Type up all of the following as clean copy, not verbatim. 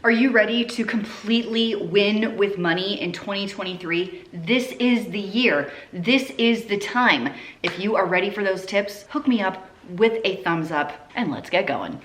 Are you ready to completely win with money in 2023? This is the year. This is the time. If you are ready for those tips, hook me up with a thumbs up and let's get going.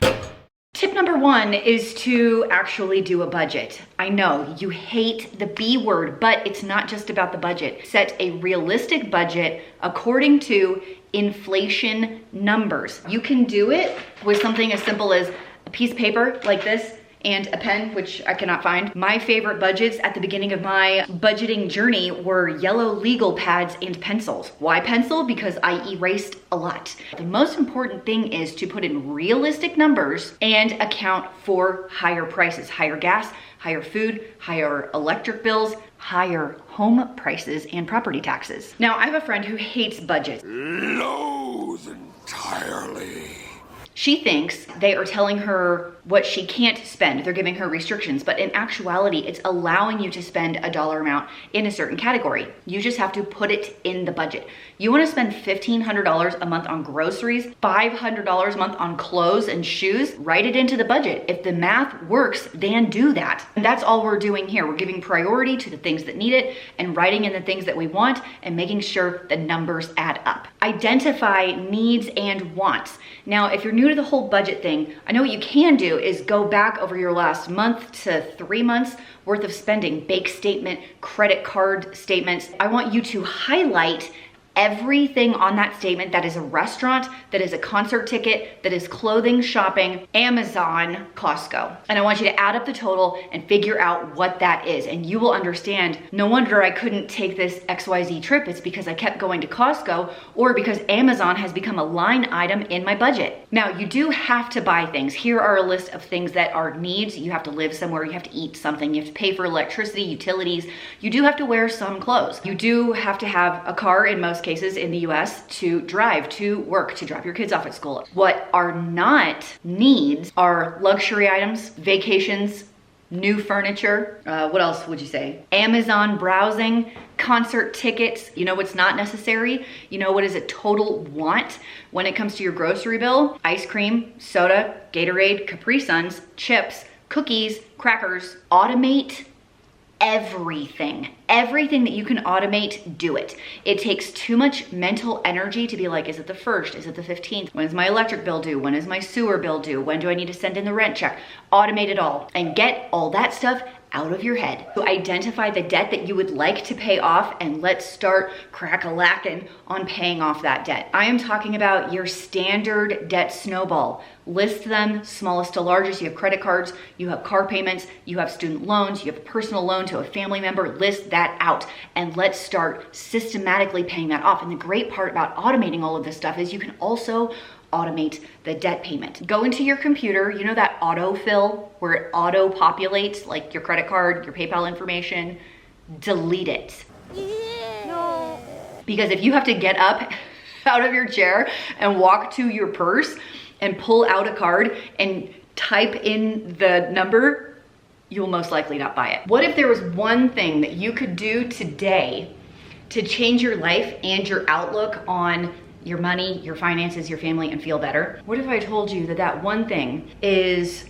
Tip number one is to actually do a budget. I know you hate the B word, but it's not just about the budget. Set a realistic budget according to inflation numbers. You can do it with something as simple as a piece of paper like this and a pen, which I cannot find. My favorite budgets at the beginning of my budgeting journey were yellow legal pads and pencils. Why pencil? Because I erased a lot. The most important thing is to put in realistic numbers and account for higher prices, higher gas, higher food, higher electric bills, higher home prices, and property taxes. Now, I have a friend who hates budgets. Loathe entirely. She thinks they are telling her what she can't spend. They're giving her restrictions, but in actuality, it's allowing you to spend a dollar amount in a certain category. You just have to put it in the budget. You wanna spend $1,500 a month on groceries, $500 a month on clothes and shoes, write it into the budget. If the math works, then do that. And that's all we're doing here. We're giving priority to the things that need it and writing in the things that we want and making sure the numbers add up. Identify needs and wants. Now, if you're new to the whole budget thing, I know what you can do is go back over your last month to 3 months worth of spending, bank statement, credit card statements. I want you to highlight everything on that statement that is a restaurant, that is a concert ticket, that is clothing, shopping, Amazon, Costco. And I want you to add up the total and figure out what that is. And you will understand, no wonder I couldn't take this XYZ trip. It's because I kept going to Costco or because Amazon has become a line item in my budget. Now, you do have to buy things. Here are a list of things that are needs. You have to live somewhere, you have to eat something, you have to pay for electricity, utilities. You do have to wear some clothes. You do have to have a car in most cases in the US to drive to work, to drop your kids off at school. What are not needs are luxury items, vacations, new furniture. What else would you say? Amazon browsing, concert tickets. You know what's not necessary? You know what is a total want when it comes to your grocery bill? Ice cream, soda, Gatorade, Capri Suns, chips, cookies, crackers. Automate everything. Everything that you can automate, do it. It takes too much mental energy to be like, is it the 1st? Is it the 15th? When is my electric bill due? When is my sewer bill due? When do I need to send in the rent check? Automate it all and get all that stuff out of your head. So identify the debt that you would like to pay off and let's start crack-a-lackin' on paying off that debt. I am talking about your standard debt snowball. List them smallest to largest. You have credit cards, you have car payments, you have student loans, you have a personal loan to a family member. List that out and let's start systematically paying that off. And the great part about automating all of this stuff is you can also automate the debt payment. Go into your computer, you know that autofill where it auto populates like your credit card, your PayPal information, delete it. Yeah. No. Because if you have to get up out of your chair and walk to your purse and pull out a card and type in the number, you'll most likely not buy it. What if there was one thing that you could do today to change your life and your outlook on your money, your finances, your family, and feel better? What if I told you that that one thing is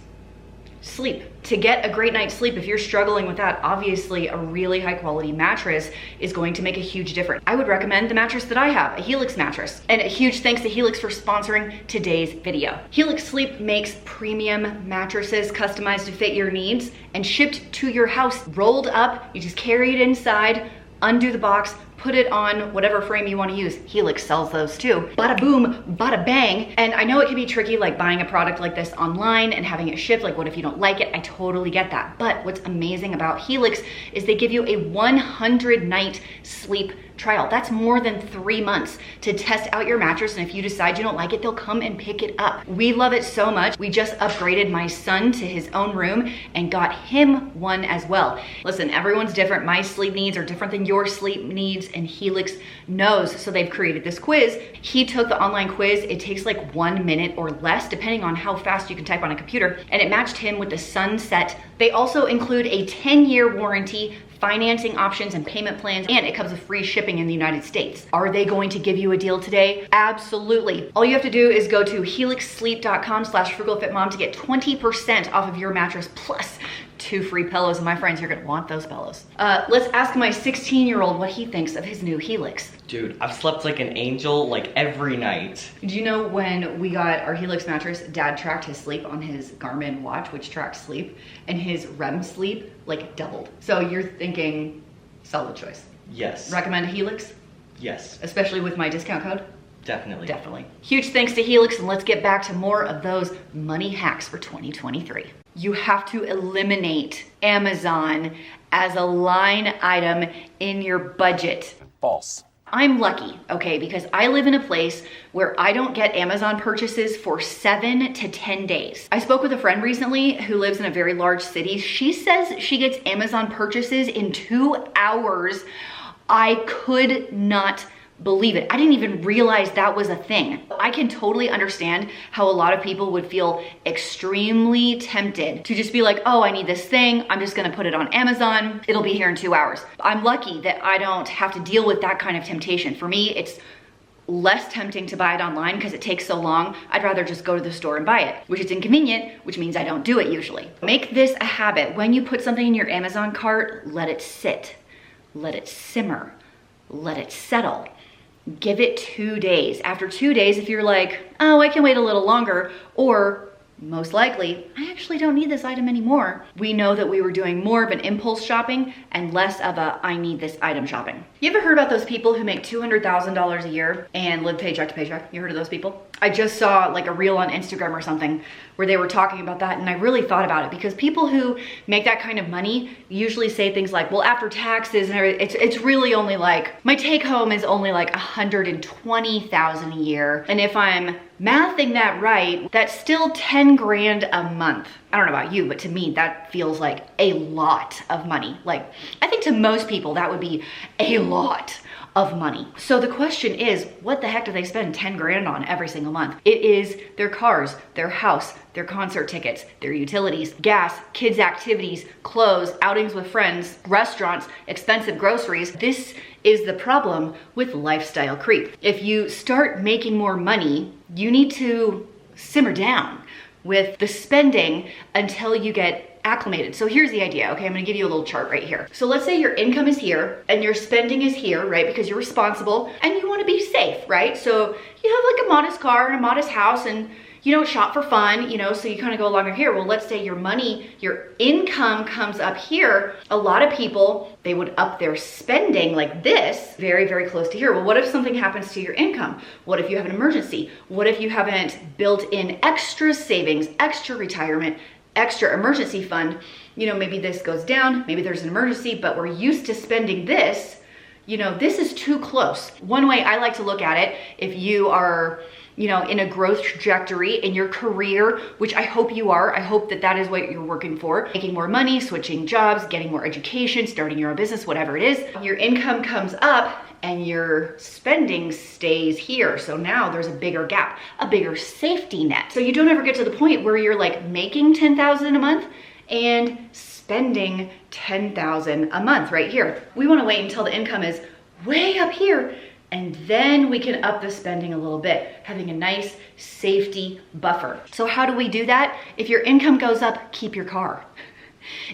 sleep? To get a great night's sleep, if you're struggling with that, obviously a really high quality mattress is going to make a huge difference. I would recommend the mattress that I have, a Helix mattress. And a huge thanks to Helix for sponsoring today's video. Helix Sleep makes premium mattresses customized to fit your needs and shipped to your house, rolled up. You just carry it inside, undo the box, put it on whatever frame you want to use. Helix sells those too. Bada boom, bada bang. And I know it can be tricky, like buying a product like this online and having it shipped. Like, what if you don't like it? I totally get that. But what's amazing about Helix is they give you a 100-night sleep trial. That's more than 3 months to test out your mattress. And if you decide you don't like it, they'll come and pick it up. We love it so much. We just upgraded my son to his own room and got him one as well. Listen, everyone's different. My sleep needs are different than your sleep needs, and Helix knows. So they've created this quiz. He took the online quiz. It takes like 1 minute or less, depending on how fast you can type on a computer. And it matched him with the Sunset. They also include a 10-year warranty, financing options and payment plans, and it comes with free shipping in the United States. Are they going to give you a deal today? Absolutely. All you have to do is go to helixsleep.com/frugalfitmom to get 20% off of your mattress plus 2 free pillows, and my friends, you're gonna want those pillows. Let's ask my 16-year-old what he thinks of his new Helix. Dude, I've slept like an angel like every night. Do you know when we got our Helix mattress, Dad tracked his sleep on his Garmin watch, which tracks sleep, and his REM sleep like doubled. So you're thinking solid choice. Yes. Recommend Helix? Yes. Especially with my discount code? Definitely. Definitely. Huge thanks to Helix, and let's get back to more of those money hacks for 2023. You have to eliminate Amazon as a line item in your budget. False. I'm lucky, okay, because I live in a place where I don't get Amazon purchases for 7 to 10 days. I spoke with a friend recently who lives in a very large city. She says she gets Amazon purchases in 2 hours. I could not believe it. I didn't even realize that was a thing. I can totally understand how a lot of people would feel extremely tempted to just be like, oh, I need this thing. I'm just gonna put it on Amazon. It'll be here in 2 hours. I'm lucky that I don't have to deal with that kind of temptation. For me, it's less tempting to buy it online because it takes so long. I'd rather just go to the store and buy it, which is inconvenient, which means I don't do it usually. Make this a habit. When you put something in your Amazon cart, let it sit, let it simmer, let it settle. Give it 2 days. After 2 days, if you're like, oh, I can wait a little longer, or most likely, I actually don't need this item anymore, we know that we were doing more of an impulse shopping and less of a I need this item shopping. You ever heard about those people who make $200,000 a year and live paycheck to paycheck? You heard of those people? I just saw like a reel on Instagram or something where they were talking about that, and I really thought about it because people who make that kind of money usually say things like, well, after taxes and everything, it's really only like, my take home is only like $120,000 a year. And if I'm mathing that right, that's still 10 grand a month. I don't know about you, but to me, that feels like a lot of money. Like, I think to most people, that would be a lot of money. So the question is, what the heck do they spend 10 grand on every single month? It is their cars, their house, their concert tickets, their utilities, gas, kids' activities, clothes, outings with friends, restaurants, expensive groceries. This is the problem with lifestyle creep. If you start making more money, you need to simmer down with the spending until you get acclimated. So here's the idea, okay? I'm gonna give you a little chart right here. So let's say your income is here and your spending is here, right? Because you're responsible and you wanna be safe, right? So you have like a modest car and a modest house and you don't shop for fun, you know, so you kind of go along here. Well, let's say your money, your income comes up here. A lot of people, they would up their spending like this, very, very close to here. Well, what if something happens to your income? What if you have an emergency? What if you haven't built in extra savings, extra retirement, extra emergency fund? You know, maybe this goes down, maybe there's an emergency, but we're used to spending this. You know, this is too close. One way I like to look at it, if you are, you know, in a growth trajectory in your career, which I hope you are, I hope that that is what you're working for, making more money, switching jobs, getting more education, starting your own business, whatever it is, your income comes up and your spending stays here. So now there's a bigger gap, a bigger safety net. So you don't ever get to the point where you're like making 10,000 a month and spending 10,000 a month right here. We want to wait until the income is way up here, and then we can up the spending a little bit, having a nice safety buffer. So how do we do that? If your income goes up, keep your car.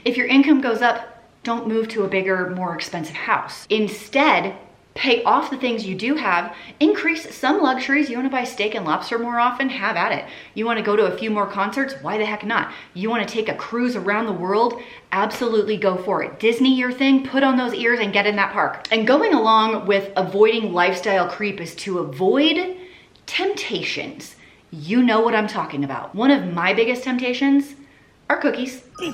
If your income goes up, don't move to a bigger, more expensive house. Instead, pay off the things you do have, increase some luxuries. You want to buy steak and lobster more often? Have at it. You want to go to a few more concerts? Why the heck not? You want to take a cruise around the world? Absolutely go for it. Disney your thing, put on those ears and get in that park. And going along with avoiding lifestyle creep is to avoid temptations. You know what I'm talking about. One of my biggest temptations are cookies. Me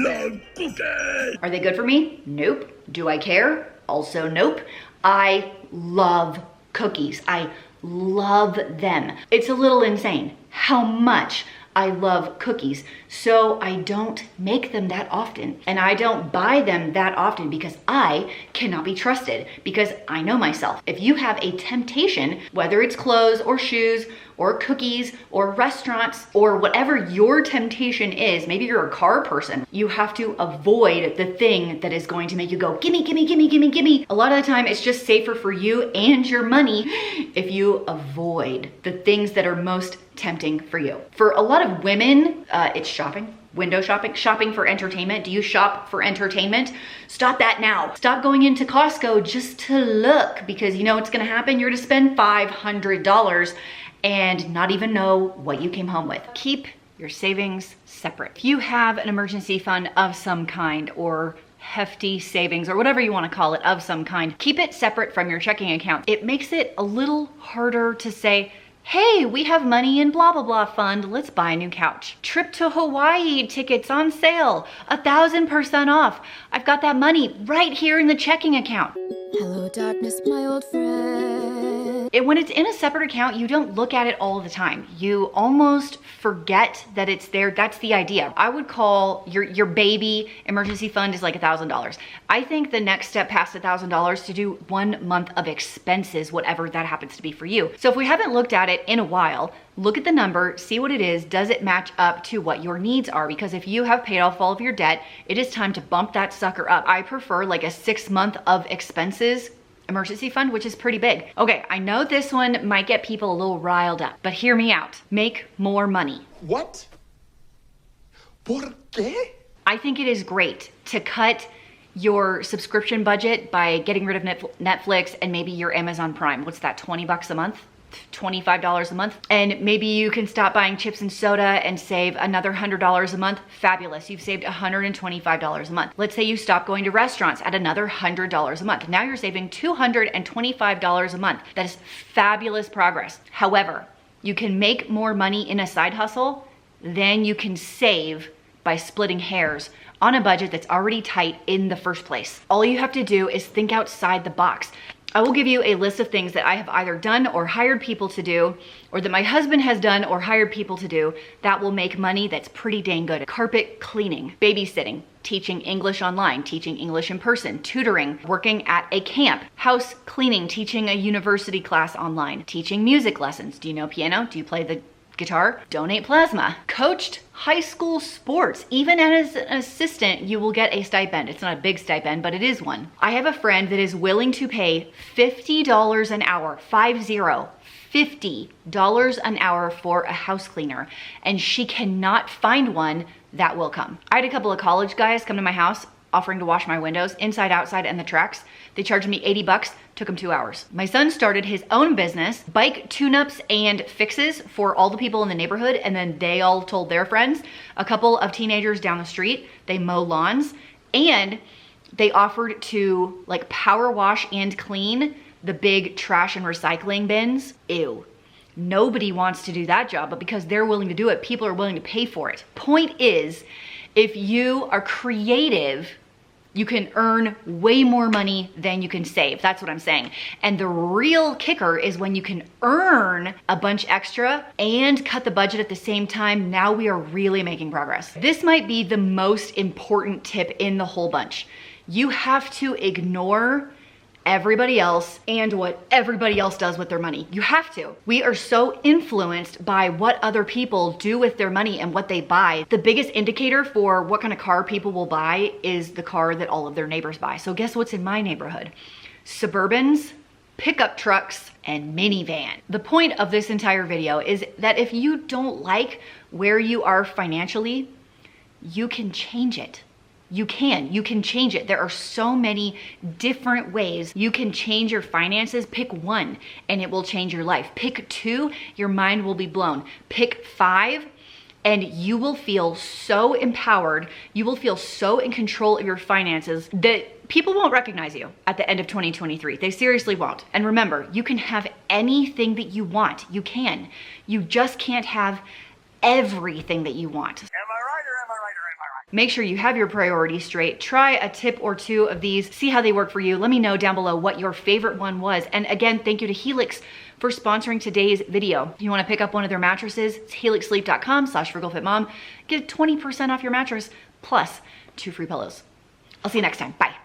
love cookie. Are they good for me? Nope. Do I care? Also nope. I love cookies. I love them. It's a little insane how much I love cookies. So I don't make them that often. And I don't buy them that often because I cannot be trusted, because I know myself. If you have a temptation, whether it's clothes or shoes or cookies or restaurants or whatever your temptation is, maybe you're a car person, you have to avoid the thing that is going to make you go, gimme, gimme, gimme, gimme, gimme. A lot of the time it's just safer for you and your money if you avoid the things that are most tempting for you. For a lot of women, it's shopping. Window shopping, shopping for entertainment. Do you shop for entertainment? Stop that now. Stop going into Costco just to look, because you know what's gonna happen? You're gonna spend $500 and not even know what you came home with. Keep your savings separate. If you have an emergency fund of some kind, or hefty savings, or whatever you want to call it, of some kind, keep it separate from your checking account. It makes it a little harder to say, hey, we have money in blah, blah, blah fund, let's buy a new couch. Trip to Hawaii tickets on sale, 1,000% off. I've got that money right here in the checking account. Hello, darkness, my old friend. When it's in a separate account, you don't look at it all the time. You almost forget that it's there. That's the idea. I would call your baby emergency fund is like $1,000. I think the next step past $1,000 to do 1 month of expenses, whatever that happens to be for you. So if we haven't looked at it in a while, look at the number, see what it is. Does it match up to what your needs are? Because if you have paid off all of your debt, it is time to bump that sucker up. I prefer like a 6 month of expenses emergency fund, which is pretty big. Okay, I know this one might get people a little riled up, but hear me out. Make more money. What? ¿Por qué? I think it is great to cut your subscription budget by getting rid of Netflix and maybe your Amazon Prime. What's that, 20 bucks a month? $25 a month, and maybe you can stop buying chips and soda and save another $100 a month. Fabulous. You've saved $125 a month. Let's say you stop going to restaurants at another $100 a month. Now you're saving $225 a month. That is fabulous progress. However, you can make more money in a side hustle than you can save by splitting hairs on a budget that's already tight in the first place. All you have to do is think outside the box. I will give you a list of things that I have either done or hired people to do, or that my husband has done or hired people to do that will make money that's pretty dang good. Carpet cleaning, babysitting, teaching English online, teaching English in person, tutoring, working at a camp, house cleaning, teaching a university class online, teaching music lessons. Do you know piano? Do you play the guitar? Donate plasma. Coached high school sports. Even as an assistant, you will get a stipend. It's not a big stipend, but it is one. I have a friend that is willing to pay $50 an hour, $50 an hour for a house cleaner, and she cannot find one that will come. I had a couple of college guys come to my house offering to wash my windows, inside, outside, and the tracks. They charged me 80 bucks, took them 2 hours. My son started his own business, bike tune-ups and fixes for all the people in the neighborhood, and then they all told their friends. A couple of teenagers down the street, they mow lawns, and they offered to like power wash and clean the big trash and recycling bins. Ew. Nobody wants to do that job, but because they're willing to do it, people are willing to pay for it. Point is, if you are creative, you can earn way more money than you can save. That's what I'm saying. And the real kicker is when you can earn a bunch extra and cut the budget at the same time. Now we are really making progress. This might be the most important tip in the whole bunch. You have to ignore everybody else and what everybody else does with their money. You have to. We are so influenced by what other people do with their money and what they buy. The biggest indicator for what kind of car people will buy is the car that all of their neighbors buy. So guess what's in my neighborhood? Suburbans, pickup trucks, and minivan. The point of this entire video is that if you don't like where you are financially, you can change it. You can change it. There are so many different ways you can change your finances. Pick one and it will change your life. Pick two, your mind will be blown. Pick five and you will feel so empowered. You will feel so in control of your finances that people won't recognize you at the end of 2023. They seriously won't. And remember, you can have anything that you want. You can. You just can't have everything that you want. Make sure you have your priorities straight. Try a tip or two of these. See how they work for you. Let me know down below what your favorite one was. And again, thank you to Helix for sponsoring today's video. If you want to pick up one of their mattresses, it's helixsleep.com/frugalfitmom. Get 20% off your mattress plus 2 free pillows. I'll see you next time. Bye.